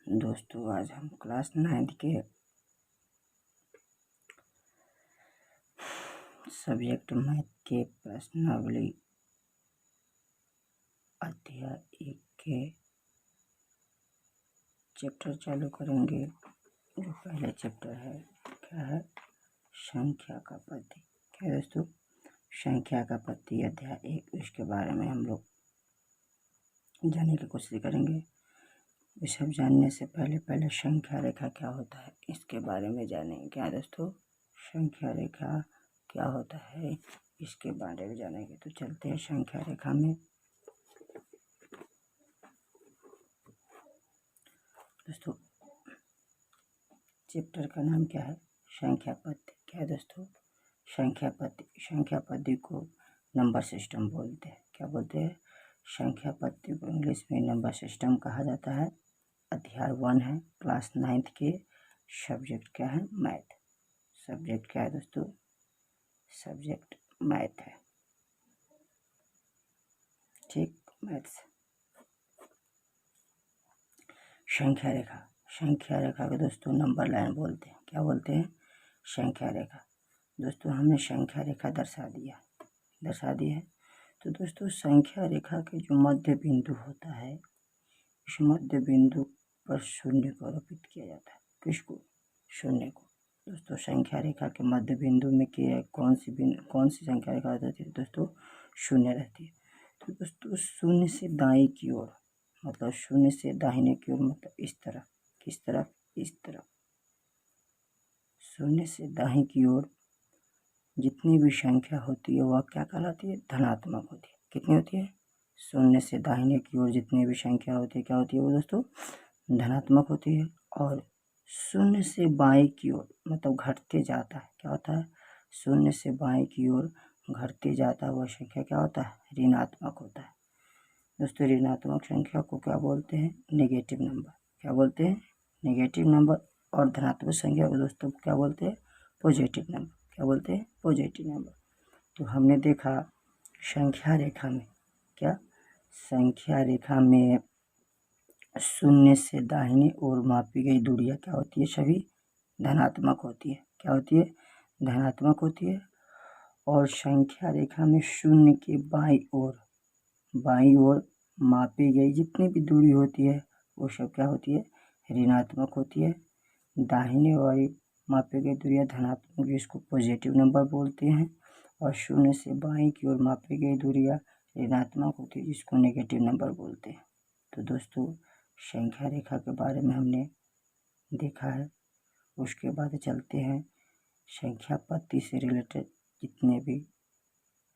दोस्तों आज हम क्लास 9th के सब्जेक्ट मैथ के प्रश्नावली अध्याय 1 के चैप्टर चालू करेंगे। जो पहले चैप्टर है क्या है? संख्या का पद्धति। क्या है दोस्तों? संख्या का पद्धति अध्याय 1। इसके बारे में हम लोग जानने की कोशिश करेंगे। ये सब जानने से पहले संख्या रेखा क्या होता है इसके बारे में जानेंगे। क्या दोस्तों? संख्या रेखा क्या होता है इसके बारे में जानेंगे। तो चलते हैं संख्या रेखा में। दोस्तों चैप्टर का नाम क्या है? संख्या पद्धति। क्या है दोस्तों? संख्या पद्धति। संख्या पद्धति को नंबर सिस्टम बोलते हैं। क्या बोलते हैं? संख्या पद्धति को इंग्लिश में नंबर सिस्टम कहा जाता है। अध्याय 1 है, क्लास 9th के। सब्जेक्ट क्या है? मैथ। सब्जेक्ट क्या है दोस्तों? सब्जेक्ट मैथ है। ठीक, मैथ्स। संख्या रेखा। संख्या रेखा को दोस्तों नंबर लाइन बोलते हैं। क्या बोलते हैं? संख्या रेखा। दोस्तों हमने संख्या रेखा दर्शा दी है। तो दोस्तों संख्या रेखा के जो मध्य बिंदु होता है, इस मध्य बिंदु पर शून्य को आरोपित किया जाता है। किसको? शून्य को। दोस्तों संख्या रेखा के मध्य बिंदु में कौन सी संख्या रेखा रहती है दोस्तों? शून्य रहती है। तो दोस्तों शून्य से दाएं की ओर, मतलब शून्य से दाहिने की ओर, मतलब इस तरफ। किस तरफ? इस तरफ। शून्य से दाहिने की ओर जितनी भी संख्या होती है वह क्या कहलाती है? धनात्मक होती है। कितनी होती है? शून्य से दाहिने की ओर जितनी भी संख्या होती है क्या होती है वो दोस्तों? धनात्मक होती है। और शून्य से बाएं की ओर मतलब घटते जाता है, क्या होता है? शून्य से बाएं की ओर घटते जाता है वह संख्या क्या होता है? ऋणात्मक होता है। दोस्तों ऋणात्मक संख्या को क्या बोलते हैं? Negative number. क्या बोलते हैं? Negative number. और धनात्मक संख्या को दोस्तों क्या बोलते हैं? Positive number. क्या बोलते हैं? Positive number. तो हमने देखा संख्या रेखा में क्या? संख्या रेखा में शून्य से दाहिने ओर मापी गई दूरियां क्या होती है? सभी धनात्मक होती है। क्या होती है? धनात्मक होती है। और संख्या रेखा में शून्य के बाईं ओर मापी गई जितनी भी दूरी होती है वो सब क्या होती है? ऋणात्मक होती है। दाहिने वाली मापी गई दूरियां धनात्मक, जिसको पॉजिटिव नंबर बोलते हैं। और शून्य से बाईं की ओर मापी गई दूरियां ऋणात्मक होती है, जिसको नेगेटिव नंबर बोलते हैं। तो दोस्तों संख्या रेखा के बारे में हमने देखा है। उसके बाद चलते हैं संख्या पद्धति से रिलेटेड जितने भी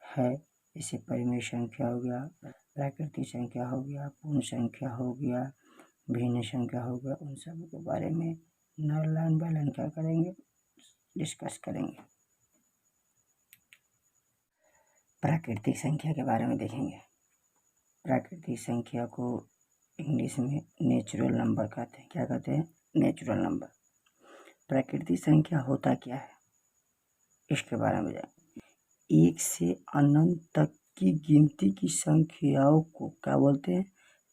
है, जैसे परिमेय संख्या हो गया, प्राकृतिक संख्या हो गया, पूर्ण संख्या हो गया, भिन्न संख्या हो गया, उन सब के बारे में लाइन बाय लाइन क्या करेंगे? डिस्कस करेंगे। प्राकृतिक संख्या के बारे में देखेंगे। प्राकृतिक संख्या को इंग्लिश में नेचुरल नंबर कहते हैं। क्या कहते हैं? Natural number. प्राकृतिक संख्या होता क्या है इसके बारे में जानें। 1 से अनंत तक की गिनती की संख्याओं को क्या बोलते हैं?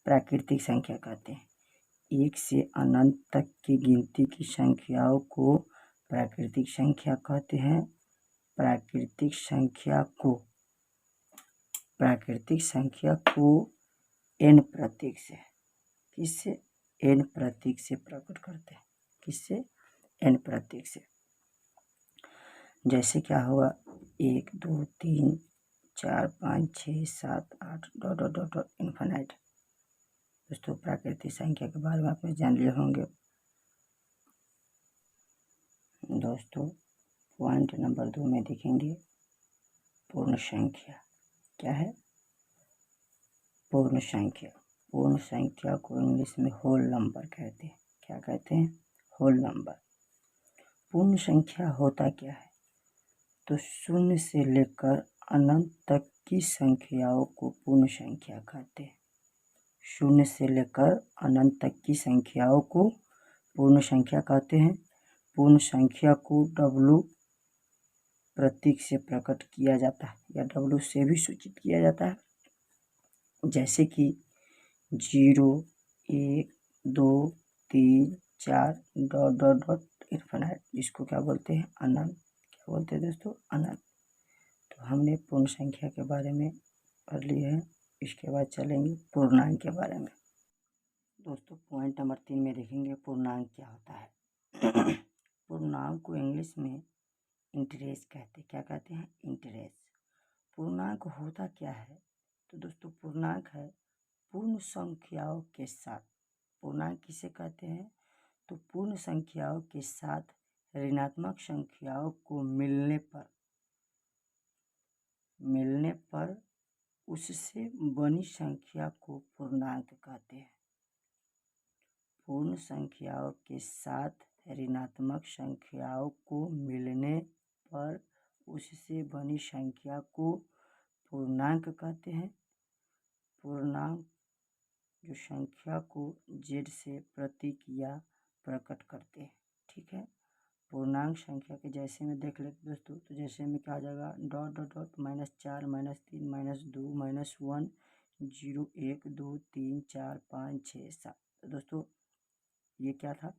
प्राकृतिक संख्या कहते हैं। 1 से अनंत तक की गिनती की संख्याओं को प्राकृतिक संख्या कहते हैं। प्राकृतिक संख्या को n प्रतीक से, किससे? n प्रतीक से प्रकट करते हैं। किससे? n प्रतीक से। जैसे क्या होगा? 1 2 3 4 5 6 7 8 dot dot dot dot infinite. दोस्तों प्राकृतिक संख्या के बारे में आपने जान लिए होंगे। दोस्तों पॉइंट नंबर 2 में देखेंगे पूर्ण संख्या। क्या है? पूर्ण संख्या। पूर्ण संख्या को इंग्लिश में होल नंबर कहते हैं। क्या कहते हैं? Whole number. पूर्ण संख्या होता क्या है? तो शून्य से लेकर अनंत तक की संख्याओं को पूर्ण संख्या कहते हैं। शून्य से लेकर अनंत तक की संख्याओं को पूर्ण संख्या कहते हैं। पूर्ण संख्या को W प्रतीक से प्रकट किया जाता है या W से भी सूचित किया जाता है। जैसे कि 0 1 2 3 4 डॉट डॉट डॉट इनफिनिट, इसको क्या बोलते हैं? अनंत। क्या बोलते हैं दोस्तों? अनंत। तो हमने पूर्ण संख्या के बारे में पढ़ लिए हैं। इसके बाद चलेंगे पूर्णांक के बारे में। दोस्तों पॉइंट नंबर 3 में देखेंगे पूर्णांक क्या होता है। पूर्णांक को इंग्लिश में इंटरेस्ट कहते हैं। क्या कहते हैं? इंटरेस्ट। पूर्णांक होता क्या है? तो दोस्तों पूर्णांक है पूर्ण संख्याओं के साथ। पूर्णांक किसे कहते हैं? तो पूर्ण संख्याओं के साथ ऋणात्मक संख्याओं को मिलने पर उससे बनी संख्या को पूर्णांक कहते हैं। पूर्ण संख्याओं के साथ ऋणात्मक संख्याओं को मिलने पर उससे बनी संख्या को पूर्णांक कहते हैं। पूर्णांक जो संख्या को z से प्रतीक या प्रकट करते हैं। ठीक है। पूर्णांक संख्या के जैसे में देख लेते दोस्तों, तो जैसे में क्या आ जाएगा? Dot dot dot -4 -3 -2 -1 0 1 2 3 4 5 6 7। तो दोस्तों ये क्या था?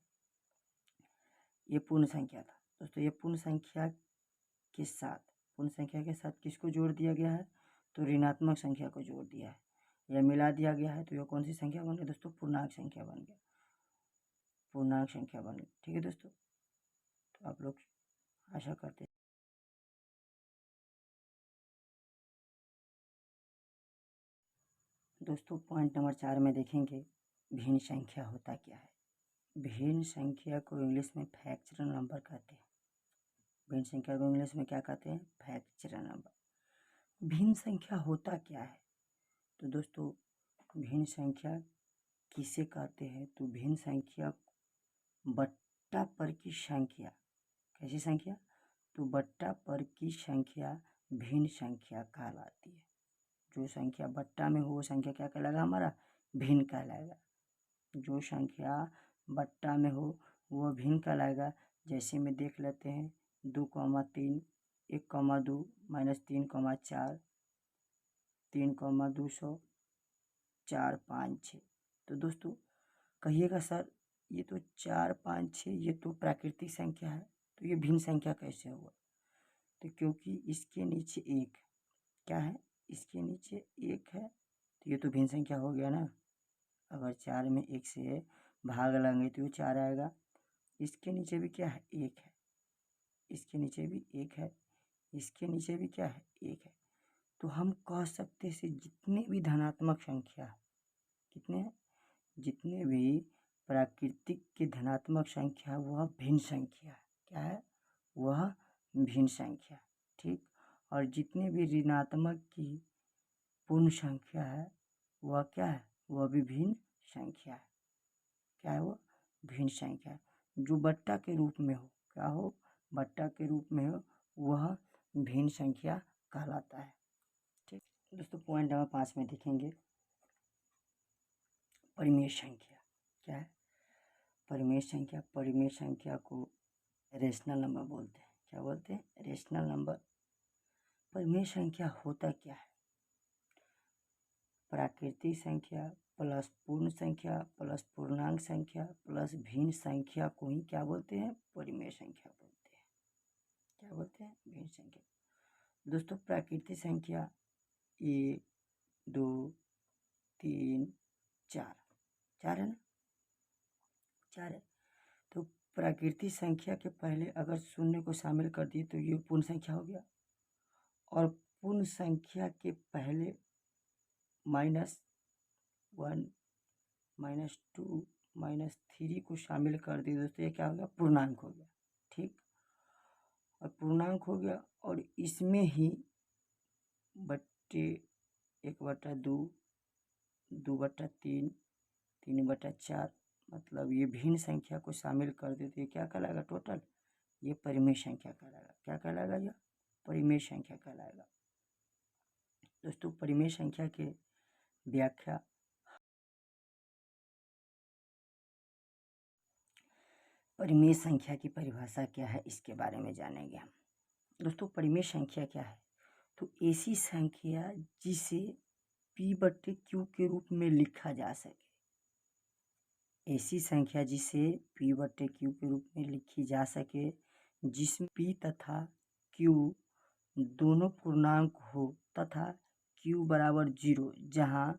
ये पूर्ण संख्या था। दोस्तों ये पूर्ण संख्या के साथ किसको जोड़ दिया गया है? तो ऋणात्मक संख्या को जोड़ दिया है या मिला दिया गया है। तो यह कौन सी संख्या बन गई दोस्तों? पूर्णांक संख्या बन गया। पूर्णांक संख्या बन गई। ठीक है दोस्तों, तो आप लोग आशा करते हैं। दोस्तों पॉइंट नंबर 4 में देखेंगे भिन्न संख्या होता क्या है। भिन्न संख्या को इंग्लिश में फ्रैक्चरल नंबर कहते हैं। भिन्न संख्या को इंग्लिश में क्या कहते हैं? Fractal number. भिन्न संख्या होता क्या है? तो दोस्तों भिन्न संख्या किसे कहते हैं? तो भिन्न संख्या बट्टा पर की संख्या। कैसी संख्या? तो बट्टा पर की संख्या भिन्न संख्या कहलाती है। जो संख्या बट्टा में हो वो संख्या क्या कहलाएगा? हमारा भिन्न कहलाएगा। जो संख्या बट्टा में हो वो भिन्न कहलाएगा। जैसे में देख लेते हैं 2,3 1,2 -3, 4 3,200 4 5 6। तो दोस्तों कहिएगा सर ये तो 4 5 6 ये तो प्राकृतिक संख्या है, तो ये भिन्न संख्या कैसे हुआ? तो क्योंकि इसके नीचे एक क्या है? इसके नीचे एक है, तो ये तो भिन्न संख्या हो गया ना। अगर 4 में 1 से भाग लेंगे तो 4 आएगा। इसके नीचे भी क्या है? एक है। इसके नीचे भी एक है। इसके नीचे भी क्या है? एक है। तो हम कह सकते हैं जितने भी धनात्मक संख्या कितने हैं? जितने भी प्राकृतिक की धनात्मक संख्या वह भिन्न संख्या है। क्या है? वह भिन्न संख्या। ठीक। और जितने भी ऋणात्मक की पूर्ण संख्या है वह क्या है? वह भी भिन्न संख्या है। क्या है? वो भिन्न संख्या है। जो बट्टा के रूप में हो, क्या हो? बट्टा के रूप में हो वह भिन्न संख्या कहलाता है। ठीक दोस्तों पॉइंट नंबर 5 में देखेंगे परिमेय संख्या। क्या है? परिमेय संख्या। परिमेय संख्या को रेशनल नंबर बोलते हैं। क्या बोलते हैं? Rational number. परिमेय संख्या होता क्या है? प्राकृतिक संख्या प्लस पूर्ण संख्या प्लस पूर्णांक संख्या प्लस भिन्न संख्या को ही क्या बोलते हैं? परिमेय संख्या बोलते हैं। क्या बोलते हैं? भिन्न संख्या। दोस्तों प्राकृतिक संख्या 1 2 3 4 4 है ना? 4 है। तो प्राकृतिक संख्या के पहले अगर शून्य को शामिल कर दिए तो ये पूर्ण संख्या हो गया। और पूर्ण संख्या के पहले -1 -2 -3 को शामिल कर दिए दोस्तों, ये क्या हो गया? पूर्णांक हो गया। ठीक। और पूर्णांक हो गया और इसमें ही बट्टे 1/2 2/3 3/4 मतलब ये भिन्न संख्या को शामिल कर देते, ये क्या कहलाएगा? टोटल ये परिमेय संख्या कहलाएगा। क्या कहलाएगा? यह परिमेय संख्या कहलाएगा। दोस्तों परिमेय संख्या के व्याख्या परिमेय संख्या की परिभाषा क्या है इसके बारे में जानेंगे हम। दोस्तों परिमेय संख्या क्या है? तो ऐसी संख्या जिसे P/Q के रूप में लिखा जा सके। ऐसी संख्या जिसे p/q के रूप में लिखी जा सके जिसमें p तथा q दोनों पूर्णांक हो तथा q बराबर 0, जहाँ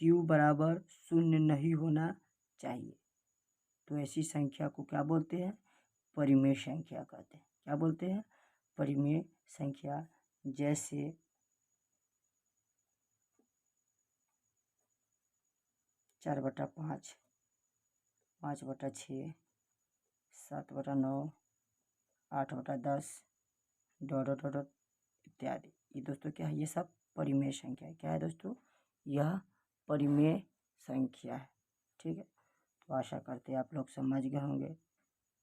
q बराबर 0 नहीं होना चाहिए। तो ऐसी संख्या को क्या बोलते हैं? परिमेय संख्या कहते हैं। क्या बोलते हैं? परिमेय संख्या। जैसे 4/5, 5/6, 7/9, 8/10, डॉट डॉट डॉट इत्यादि। ये दोस्तों क्या है? ये सब परिमेय संख्या है। क्या है दोस्तों? यह परिमेय संख्या है। ठीक है, तो आशा करते हैं आप लोग समझ गए होंगे।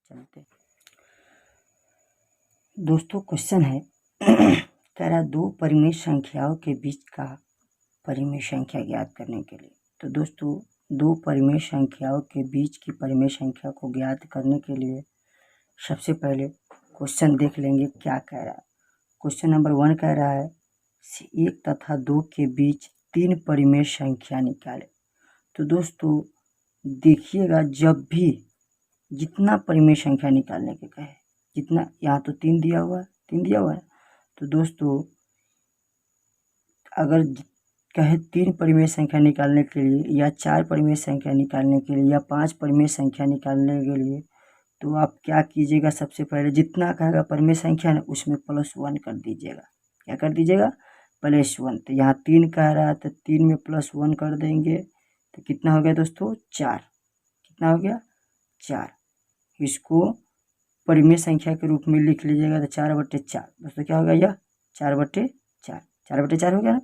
चलते दोस्तों, क्वेश्चन है कह रहा दो परिमेय संख्याओं के बीच का परिमेय संख्या ज्ञात करने के लिए। तो दोस्तों, दो परिमेय संख्याओं के बीच की परिमेय संख्या को ज्ञात करने के लिए सबसे पहले क्वेश्चन देख लेंगे क्या कह रहा है। क्वेश्चन नंबर 1 कह रहा है 1 तथा 2 के बीच 3 परिमेय संख्या निकाले। तो दोस्तों देखिएगा, जब भी जितना परिमेय संख्या निकालने के कहे, जितना, यहाँ तो 3 दिया हुआ है, तो दोस्तों अगर कहे 3 परिमेय संख्या निकालने के लिए या 4 परिमेय संख्या निकालने के लिए या 5 परिमेय संख्या निकालने के लिए, तो आप क्या कीजिएगा? सबसे पहले जितना कहेगा परिमेय संख्या ना, उसमें +1 कर दीजिएगा। क्या कर दीजिएगा? +1। तो यहाँ 3 कह रहा है तो 3 में +1 कर देंगे तो कितना हो गया दोस्तों? 4। कितना हो गया? 4। इसको परिमेय संख्या के रूप में लिख लीजिएगा तो 4/4। दोस्तों क्या हो गया? यह 4/4, 4/4 हो गया ना।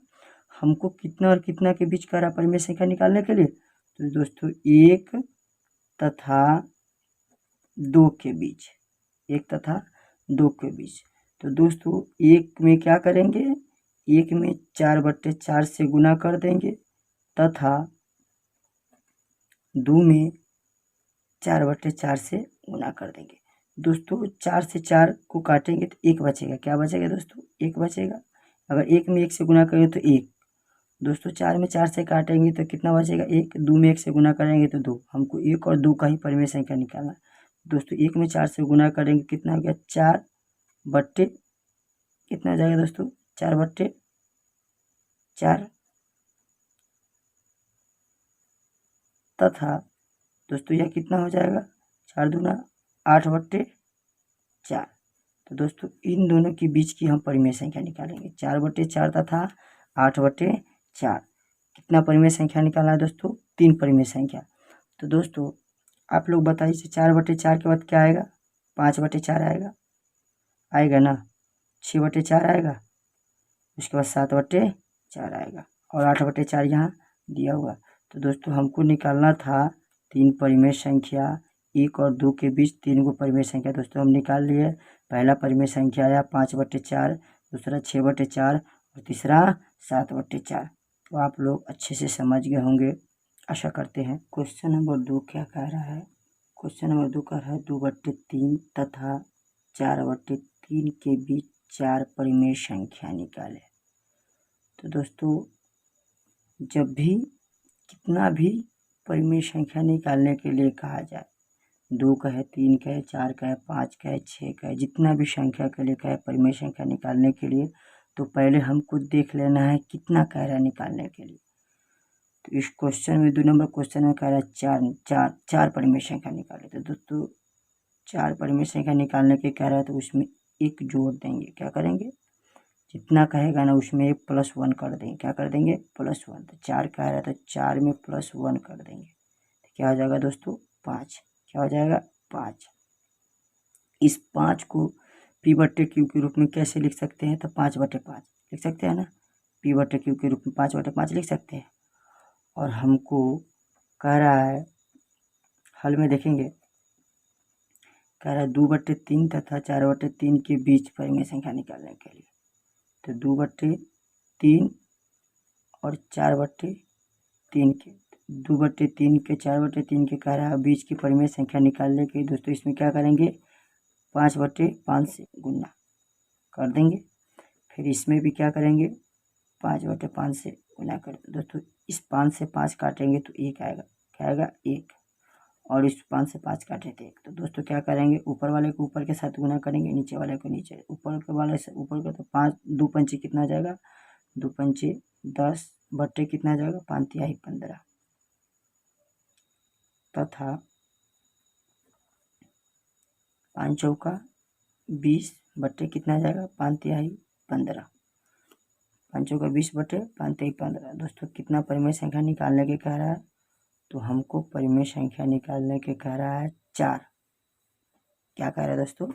हमको कितना और कितना के बीच कह रहा परिमेय संख्या निकालने के लिए? तो दोस्तों 1 तथा 2 के बीच, 1 तथा 2 के बीच। तो दोस्तों 1 में क्या करेंगे? 1 में 4/4 से गुना कर देंगे तथा 2 में 4/4 से गुना कर देंगे। दोस्तों 4 से 4 को काटेंगे तो 1 बचेगा। क्या बचेगा दोस्तों? 1 बचेगा। अगर 1 में 1 से गुना करेंगे तो 1। दोस्तों 4 में 4 से काटेंगे तो कितना बचेगा? 1। 2 में 1 से गुना करेंगे तो 2। हमको 1 और 2 का ही परिमेय संख्या निकालना है। दोस्तों 1 में 4 से गुना करेंगे कितना हो गया? 4 बट्टे कितना हो जाएगा दोस्तों? 4/4 तथा दोस्तों यह कितना हो जाएगा? 4 दूना 8/4। तो दोस्तों इन दोनों के बीच की हम परिमेय संख्या निकालेंगे। 4/4 तथा 8/4। कितना परिमेय संख्या निकालना है दोस्तों? 3 परिमेय संख्या। तो दोस्तों आप लोग बताइए 4/4 के बाद क्या आएगा? 5/4 आएगा ना। 6/4 आएगा, उसके बाद 7/4 आएगा और 8/4 यहाँ दिया हुआ। तो दोस्तों हमको निकालना था 3 परिमेय संख्या। 1 और 2 के बीच 3 को परिमेय संख्या दोस्तों हम निकाल लिए। पहला परिमेय संख्या आया 5/4, दूसरा 6/4 और तीसरा 7/4। तो आप लोग अच्छे से समझ गए होंगे, आशा करते हैं। क्वेश्चन नंबर 2 क्या कह रहा है? क्वेश्चन नंबर 2 कह रहा है 2/3 तथा 4/3 के बीच 4 परिमेय संख्या निकाले। तो दोस्तों जब भी कितना भी परिमेय संख्या निकालने के लिए कहा जाए, 2 कहे, 3 कहे, 4 कहे, 5 कहे, 6 कहे, जितना भी संख्या के लिए कहे परिमेय संख्या निकालने के लिए, तो पहले हमको देख लेना है कितना कह रहा है निकालने के लिए। तो इस क्वेश्चन में 2 नंबर क्वेश्चन में कह रहा है चार परिमेय संख्या निकाले। तो दोस्तों 4 परिमेय संख्या निकालने के कह रहा है तो उसमें 1 जोड़ देंगे। क्या करेंगे? जितना कहेगा ना उसमें 1 +1 कर देंगे। क्या कर देंगे? +1। तो 4 कह रहा है तो 4 में +1 कर देंगे तो क्या हो जाएगा दोस्तों? 5। क्या हो जाएगा? 5। इस 5 को p/q के रूप में कैसे लिख सकते हैं? तो 5/5 लिख सकते हैं ना। p/q के रूप में 5/5 लिख सकते हैं। और हमको कह रहा है हल में देखेंगे, कह रहा है 2/3 तथा 4/3 के बीच परिमेय संख्या निकालने के लिए। तो 2/3 और 4/3 के, 2/3 के 4/3 के कह रहा है बीच की परिमेय संख्या निकालने के। दोस्तों इसमें क्या करेंगे? 5/5 से गुना कर देंगे। फिर इसमें भी क्या करेंगे? 5/5 से गुना कर। दोस्तों इस 5 से 5 काटेंगे तो 1 आएगा। क्या आएगा? 1। और इस 5 से 5 काटे थे। तो दोस्तों क्या करेंगे, ऊपर वाले को ऊपर के साथ गुना करेंगे, नीचे वाले को नीचे, ऊपर के वाले से ऊपर का। तो 5 2 पंचे कितना आ जाएगा, 2 पंचे 10 बट्टे कितना आ जाएगा, 5 तिहाई 15 तथा 5 चौका 20 बट्टे कितना आ जाएगा, 5 तिहाई 15। 5 चौका 20 बट्टे 5 तिहाई 15। दोस्तों कितना परिमेय संख्या निकालने के कह रहा है, तो हमको परिमेय संख्या निकालने के कह रहा है 4। क्या कह रहा है दोस्तों,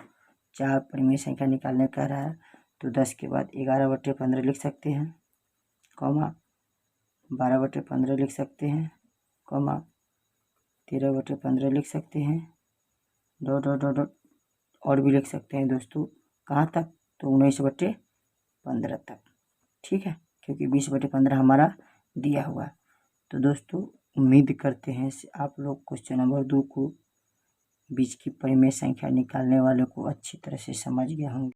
4 परिमेय संख्या निकालने कह रहा है। तो 10 के बाद 11 बट्टे 15 लिख सकते हैं, कॉमा 12 बट्टे 15 लिख सकते हैं, कॉमा 13 बट्टे 15 लिख सकते हैं, डॉट डॉट डॉट डॉट और भी लिख सकते हैं दोस्तों। कहाँ तक, तो 19 बट्टे 15 तक। ठीक है, क्योंकि 20 बट्टे 15 हमारा दिया हुआ है। तो दोस्तों उम्मीद करते हैं आप लोग क्वेश्चन नंबर 2 को बीच की परिमेय संख्या निकालने वाले को अच्छी तरह से समझ गए होंगे।